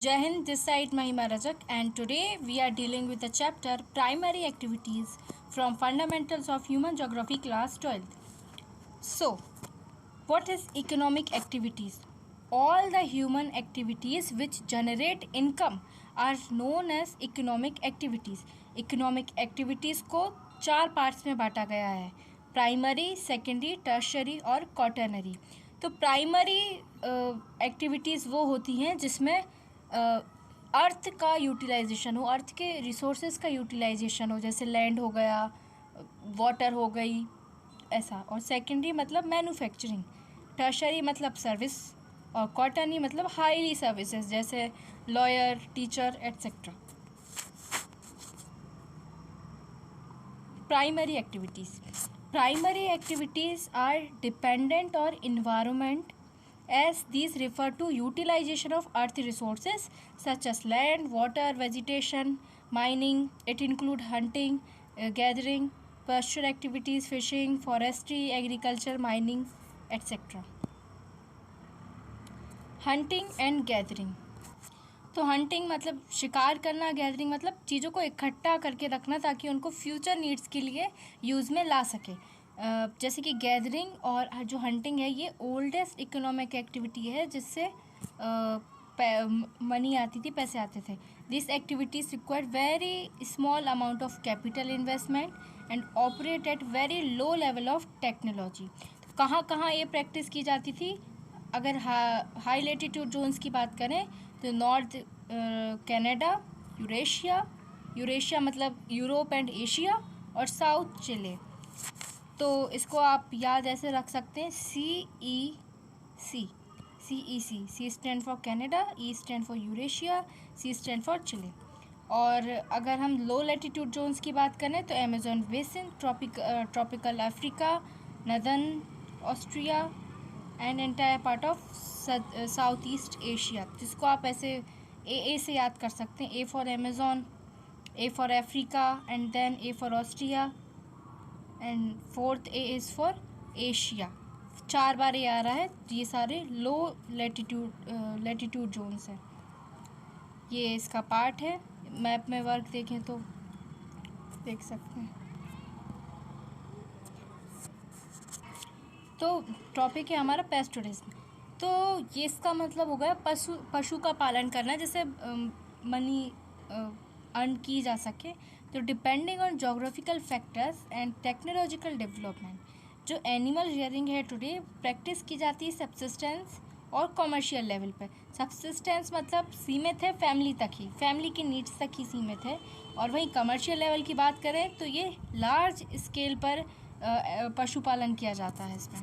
Jai Hind, this side Mahima Rajak, and today we are dealing with the chapter Primary Activities from Fundamentals of Human Geography class 12th. So, what is economic activities? All the human activities which generate income are known as economic activities. Economic activities को 4 parts में बांटा गया है, primary, secondary, tertiary और quaternary. तो primary activities वो होती हैं जिसमें अर्थ का यूटिलाइजेशन हो, अर्थ के रिसोर्सेज का यूटिलाइजेशन हो, जैसे लैंड हो गया, वाटर हो गई, ऐसा. और सेकेंडरी मतलब मैन्युफैक्चरिंग, टर्शरी मतलब सर्विस, और क्वाटरनरी मतलब हाईली सर्विसेज जैसे lawyer, teacher etcetera. Primary activities are dependent or environment as these refer to utilization of earth resources such as land, water, vegetation, mining. It include hunting, gathering, pasture activities, fishing, forestry, agriculture, mining, etc. Hunting and gathering. तो hunting मतलब शिकार करना, gathering मतलब चीज़ों को इकट्ठा करके रखना ताकि उनको फ्यूचर नीड्स के लिए यूज़ में ला सके. जैसे कि गैदरिंग और जो हंटिंग है ये ओल्डेस्ट इकोनॉमिक एक्टिविटी है जिससे मनी आती थी, पैसे आते थे. This activities require very small amount of capital investment and operate at very low level of technology. कहाँ कहाँ ये प्रैक्टिस की जाती थी? अगर हाई लेटीट्यूड जोन्स की बात करें तो नॉर्थ कनाडा, यूरेशिया मतलब यूरोप एंड एशिया, और साउथ चिले. तो इसको आप याद ऐसे रख सकते हैं, CEC. C stands for Canada, E stands for Eurasia, C stands for Chile. और अगर हम लो लेटीट्यूड जोन्स की बात करें तो Amazon basin, tropical Africa, northern Austria and entire part of South east Asia. जिसको आप ऐसे ए से याद कर सकते हैं. A for Amazon, A for Africa, and then A for Austria, and fourth A is for Asia. 4 बार ये आ रहा है. ये सारे लो लेटीट्यूड जोन्स हैं. ये इसका पार्ट है. मैप में वर्क देखें तो देख सकते हैं. तो टॉपिक है हमारा पेस्टोरिज्म. तो ये इसका मतलब हो गया पशु का पालन करना जिससे मनी अर्न की जा सके. तो depending on geographical factors and technological development, जो एनिमल रियरिंग है टुडे प्रैक्टिस की जाती है सब्सिस्टेंस और कॉमर्शियल लेवल पर. सब्सिस्टेंस मतलब सीमित है फैमिली तक ही, फैमिली की नीड्स तक ही सीमित है. और वहीं कमर्शियल लेवल की बात करें तो ये लार्ज स्केल पर पशुपालन किया जाता है इसमें.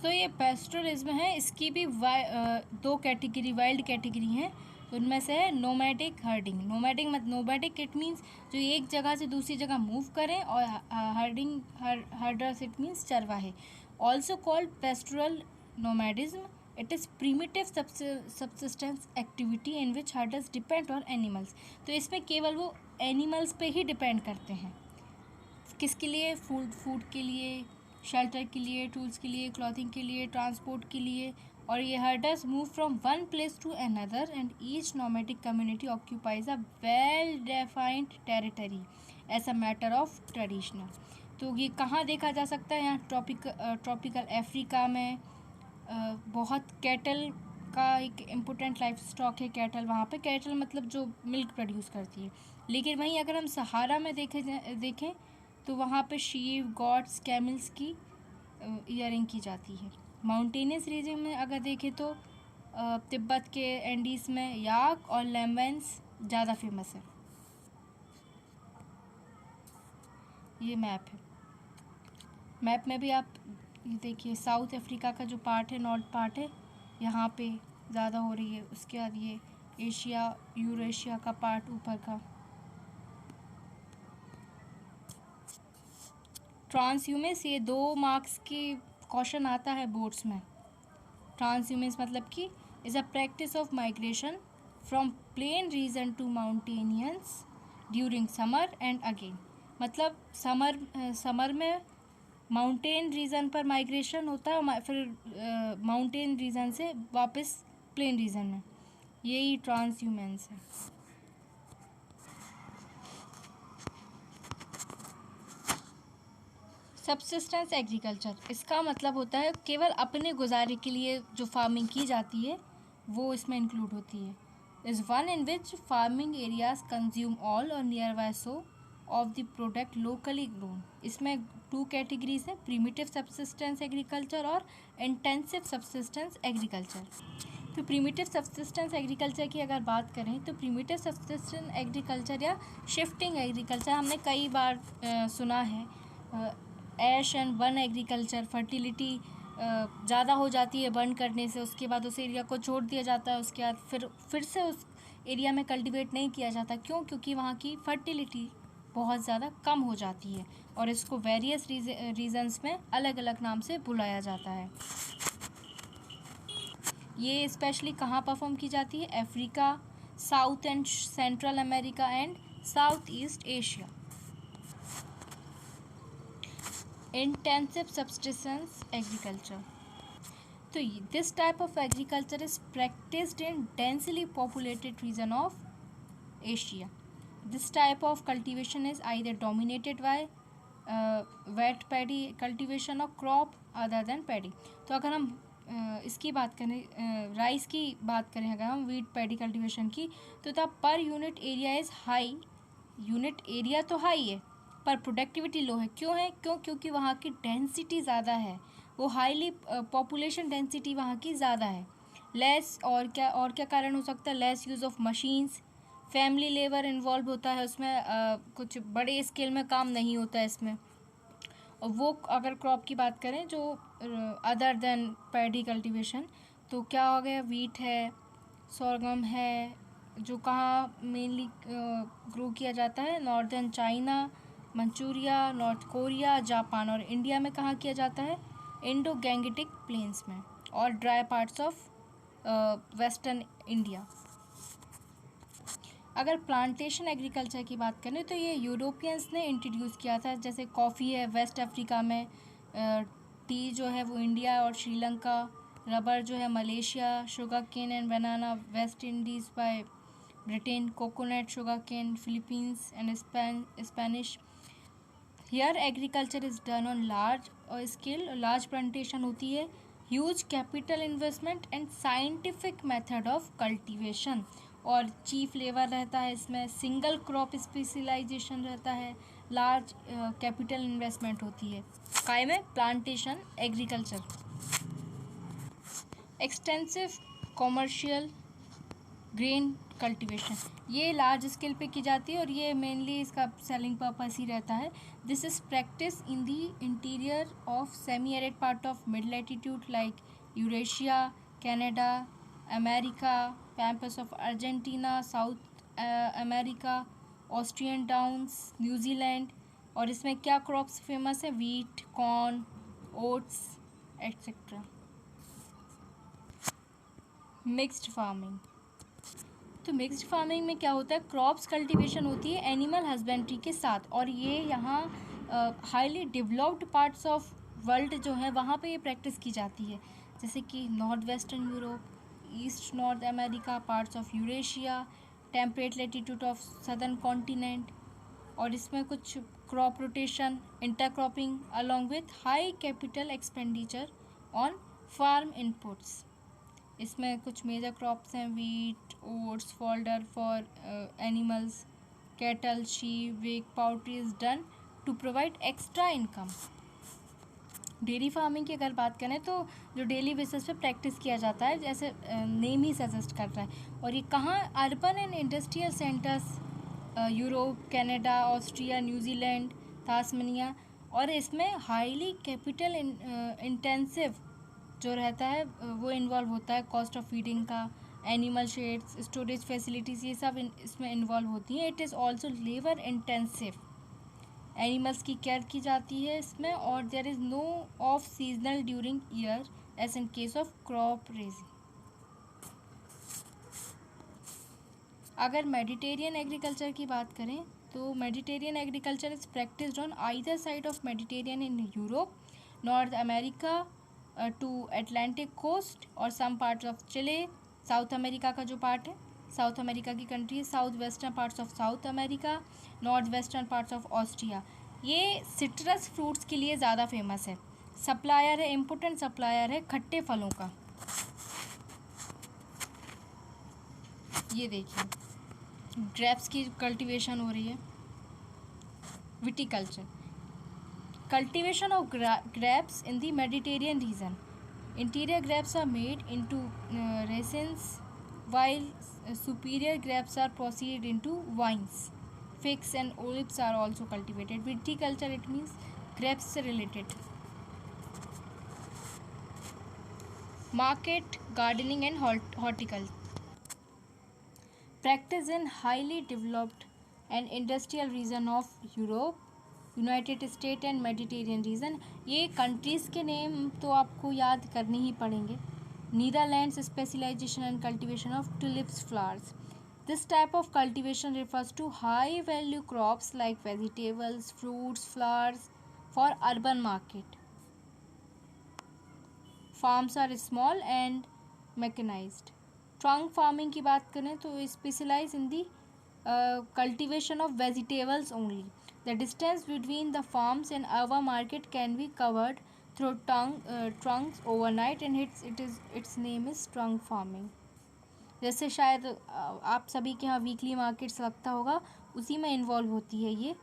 तो ये पेस्टोरलिज्म है. इसकी भी 2 कैटेगरी, वाइल्ड कैटेगरी हैं. उनमें से है nomadic, herding. Nomadic it means जो एक जगह से दूसरी जगह मूव करें, और हर्डर्स इट मीन्स चरवाहे. Also called pastoral nomadism. It is primitive subsistence activity in which herders depend on animals. तो इसमें केवल वो एनिमल्स पे ही डिपेंड करते हैं. किसके लिए? फूड के लिए, शेल्टर के लिए, टूल्स के लिए, क्लॉथिंग के लिए, ट्रांसपोर्ट के लिए. और ये herders move from one place to another and each nomadic community occupies a well defined territory as a matter of traditional. तो ये कहाँ देखा जा सकता है? यहाँ ट्रॉपिकल अफ्रीका में बहुत कैटल का एक इम्पोर्टेंट लाइफ स्टॉक है. कैटल, वहाँ पे कैटल मतलब जो मिल्क प्रोड्यूस करती है. लेकिन वहीं अगर हम सहारा में देखें तो वहाँ पे शीप, गॉट्स, कैमल्स की ईयरिंग की जाती है. माउंटेनियस रीजन में अगर देखें तो तिब्बत के एंडीज़ में याक और लैम्बेंस ज़्यादा फेमस है. ये मैप है. मैप में भी आप देखिए साउथ अफ्रीका का जो पार्ट है, नॉर्थ पार्ट है, यहाँ पे ज़्यादा हो रही है. उसके बाद ये एशिया, यूरेशिया का पार्ट ऊपर का. ट्रांसह्यूमेंस, ये 2 मार्क्स की क्वेश्चन आता है बोर्ड्स में. ट्रांसह्यूमेंस मतलब कि is a practice of migration from plain region to mountains during summer and again. मतलब समर में माउंटेन रीजन पर माइग्रेशन होता है, फिर माउंटेन रीजन से वापस प्लेन रीजन में. यही ट्रांसह्यूमेंस है। सबसिस्टेंस एग्रीकल्चर, इसका मतलब होता है केवल अपने गुजारे के लिए जो फार्मिंग की जाती है वो इसमें इंक्लूड होती है। Is one in which farming areas consume all or near by so of the product locally grown. इसमें 2 कैटेगरीज हैं, प्रीमिटिव सबसिस्टेंस एग्रीकल्चर और इंटेंसिव सबसिस्टेंस एग्रीकल्चर। तो प्रीमिटिव सबसिस्टेंस एग्रीकल्चर की अगर बात करें तो प्रीमिटिव सबसिस्टेंस एग्रीकल्चर या शिफ्टिंग एग्रीकल्चर हमने कई बार सुना है। ऐश एंड वन एग्रीकल्चर, फर्टिलिटी ज़्यादा हो जाती है बर्न करने से, उसके बाद उस एरिया को छोड़ दिया जाता है, उसके बाद फिर से उस एरिया में कल्टीवेट नहीं किया जाता। क्यों? क्योंकि वहाँ की फर्टिलिटी बहुत ज़्यादा कम हो जाती है और इसको वेरियस रीजन्स में अलग अलग नाम से बुलाया जाता है। ये स्पेशली कहाँ परफॉर्म की जाती है? Africa, south and central America and south east Asia. Intensive subsistence agriculture, तो this type of agriculture is practised in densely populated region of Asia. This type of cultivation is either dominated by wet paddy cultivation or crop other than paddy. तो अगर हम इसकी बात करें, rice की बात करें, अगर हम वीट पैडी कल्टीवेशन की, तो the per unit area is high. Unit area तो हाई है पर प्रोडक्टिविटी लो है। क्यों है? क्योंकि वहाँ की डेंसिटी ज़्यादा है, वो हाईली पॉपुलेशन डेंसिटी वहाँ की ज़्यादा है। लेस और क्या कारण हो सकता है? Lace use of machines, family labour involve होता है उसमें, कुछ बड़े स्केल में काम नहीं होता है इसमें। और वो अगर क्रॉप की बात करें जो अदर देन पैडी कल्टीवेशन, तो क्या हो गया? वीट है, सोरगम है, जो कहाँ मेनली ग्रो किया जाता है? Northern China, Manchuria, north Korea, Japan, और इंडिया में कहाँ किया जाता है? इंडो गैंगेटिक प्लेन्स में और dry parts of western India. अगर प्लांटेशन एग्रीकल्चर की बात करें तो ये यूरोपियंस ने इंट्रोड्यूस किया था। जैसे कॉफ़ी है वेस्ट अफ्रीका में, टी जो है वो इंडिया और श्रीलंका, रबर जो है Malaysia, sugar cane and banana West Indies by Britain, coconut, sugar cane Philippines and Spanish. Here agriculture is done on large scale, large plantation होती है, huge capital investment and scientific method of cultivation, और chief labour रहता है इसमें, single crop specialisation रहता है, large capital investment होती है। काय में? Plantation agriculture. Extensive commercial grain cultivation, ये लार्ज स्केल पे की जाती है और ये मेनली इसका सेलिंग पर्पस ही रहता है। This is practice in the interior of semi arid part of mid latitude like Eurasia, Canada, America, pampas of Argentina, south America, Austrian downs, New Zealand. और इसमें क्या क्रॉप्स फेमस है? Wheat, corn, oats etcetera. Mixed farming, तो mixed farming में क्या होता है? Crops cultivation होती है एनिमल हस्बेंड्री के साथ, और ये यहाँ highly developed parts of world जो है वहाँ पे ये प्रैक्टिस की जाती है, जैसे कि north western Europe, east north America, parts of Eurasia, temperate latitude of southern continent. और इसमें कुछ crop rotation, intercropping along with high capital expenditure on farm inputs. इसमें कुछ मेजर क्रॉप्स हैं wheat, oats, fodder for animals, cattle, sheep, yak, poultry is done to provide extra income. Dairy farming की अगर बात करें तो जो डेली बेसिस पे प्रैक्टिस किया जाता है, जैसे नेम ही सजेस्ट कर रहा है, और ये कहाँ? Urban and industrial centres, Europe, Canada, Austria, New Zealand, Tasmania. और इसमें हाईली कैपिटल इंटेंसिव जो रहता है वो इन्वॉल्व होता है, कॉस्ट ऑफ फीडिंग का, एनिमल शेड्स, स्टोरेज फैसिलिटीज़, ये सब इसमें इन्वॉल्व होती हैं। It is also labour intensive, animals की केयर की जाती है इसमें, और there is no off seasonal during year as in case of crop raising. अगर मेडिटेरियन एग्रीकल्चर की बात करें तो Mediterranean agriculture is practised on either side of Mediterranean in Europe, North America to Atlantic coast और some parts of Chile, south America का जो part है, south America की कंट्री है, south western parts of south America, north western parts of Austria, ये citrus fruits के लिए ज़्यादा फेमस है। सप्लायर है, इम्पोर्टेंट सप्लायर है खट्टे फलों का। ये देखिए ग्रेप्स की कल्टीवेशन हो रही है। Viticulture, cultivation of grapes in the Mediterranean region. Interior grapes are made into raisins, while superior grapes are proceeded into wines. Figs and olives are also cultivated. Viticulture, it means grapes से related. Market gardening and horticulture. Practice in highly developed and industrial region of Europe, united state and Mediterranean region. ये countries के name तो आपको याद करने ही पड़ेंगे। Netherlands specialisation and cultivation of tulips flowers. This type of cultivation refers to high value crops like vegetables, fruits, flowers for urban market. Farms are small and mechanised. Trunk farming की बात करें तो specialise in the cultivation of vegetables only. The distance between the farms and our market can be covered through trunks overnight and its name is trunk farming. जैसे शायद आप सभी के यहाँ वीकली मार्केट्स लगता होगा, उसी में इन्वॉल्व होती है ये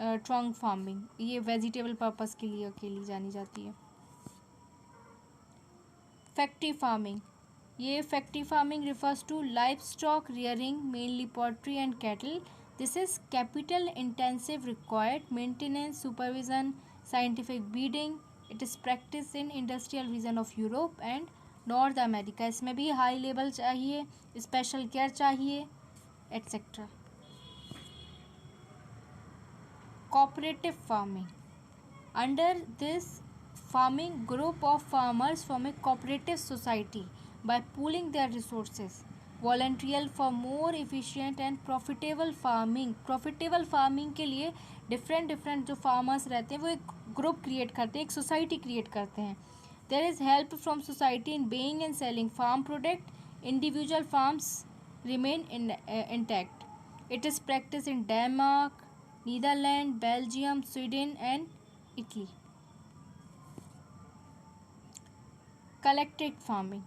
ट्रंक फार्मिंग। ये वेजिटेबल पर्पस के लिए अकेली जानी जाती है। फैक्ट्री फार्मिंग, ये factory farming refers to livestock rearing, mainly poultry and cattle. This is capital intensive, required maintenance, supervision, scientific breeding. It is practiced in industrial region of Europe and North America. इसमें भी high level चाहिए, special care चाहिए, etcetera. cooperative farming, under this farming group of farmers form a cooperative society by pooling their resources voluntarily for more efficient and profitable farming. profitable farming के लिए different जो farmers रहते हैं वो एक group create करते हैं, एक सोसाइटी क्रिएट करते हैं। There is help from society in buying and selling farm product. Individual farms remain intact. It is practice in Denmark, Netherland, Belgium, Sweden and Italy. Collected farming,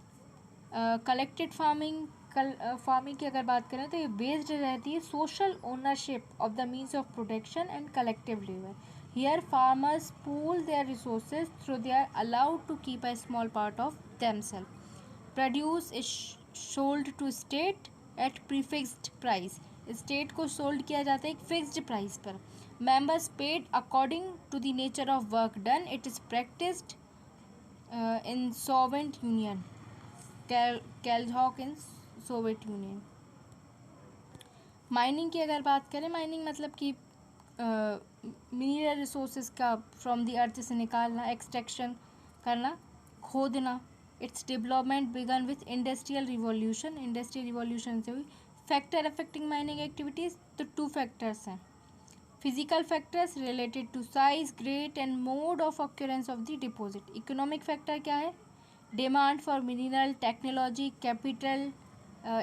collected farming farming की अगर बात करें तो ये based रहती है social ownership of the means of production and collective labour. Here farmers pool their resources through they are allowed to keep a small part of themself. Produce is sold to state at prefixed price. State को sold किया जाता है एक fixed price पर। Members paid according to the nature of work done. It is practised in Soviet Union, Kelhok in Soviet Union। Mining की अगर बात करें, माइनिंग मतलब कि मिनरल रिसोर्सेज का फ्रॉम द अर्थ से निकालना, एक्सट्रैक्शन करना, खोदना। Its development began with industrial revolution. Industrial revolution से हुई। फैक्टर अफेक्टिंग माइनिंग एक्टिविटीज़, तो 2 फैक्टर्स हैं। Physical factors related to size, grade and mode of occurrence of the deposit. Economic factor क्या है? Demand for mineral, technology, capital,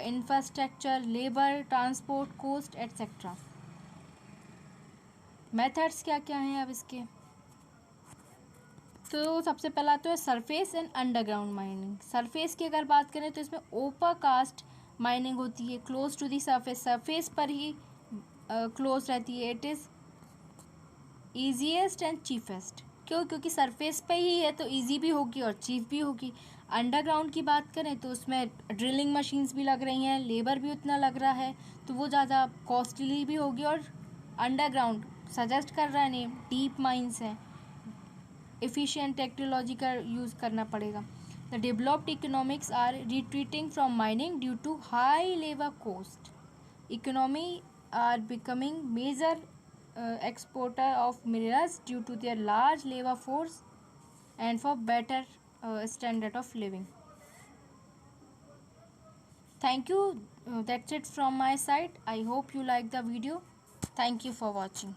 infrastructure, labor, transport, cost, etc. Methods क्या क्या हैं अब इसके? तो सबसे पहला तो है surface and underground mining. Surface की अगर बात करें तो इसमें ओपर कास्ट माइनिंग होती है, close to the surface, surface पर ही क्लोज रहती है। It is easiest and cheapest. क्यों? क्योंकि सरफेस पे ही है तो इजी भी होगी और चीप भी होगी। अंडरग्राउंड की बात करें तो उसमें ड्रिलिंग मशीन्स भी लग रही हैं, लेबर भी उतना लग रहा है, तो वो ज़्यादा कॉस्टली भी होगी। और अंडरग्राउंड सजेस्ट कर रहा है नेम, डीप माइंस हैं, एफिशिएंट टेक्नोलॉजी का यूज़ करना पड़ेगा। The developed economics are retreating from mining due to high labour cost. Economy are becoming major exporter of minerals due to their large labor force and for better standard of living. Thank you. That's it from my side. I hope you like the video. Thank you for watching.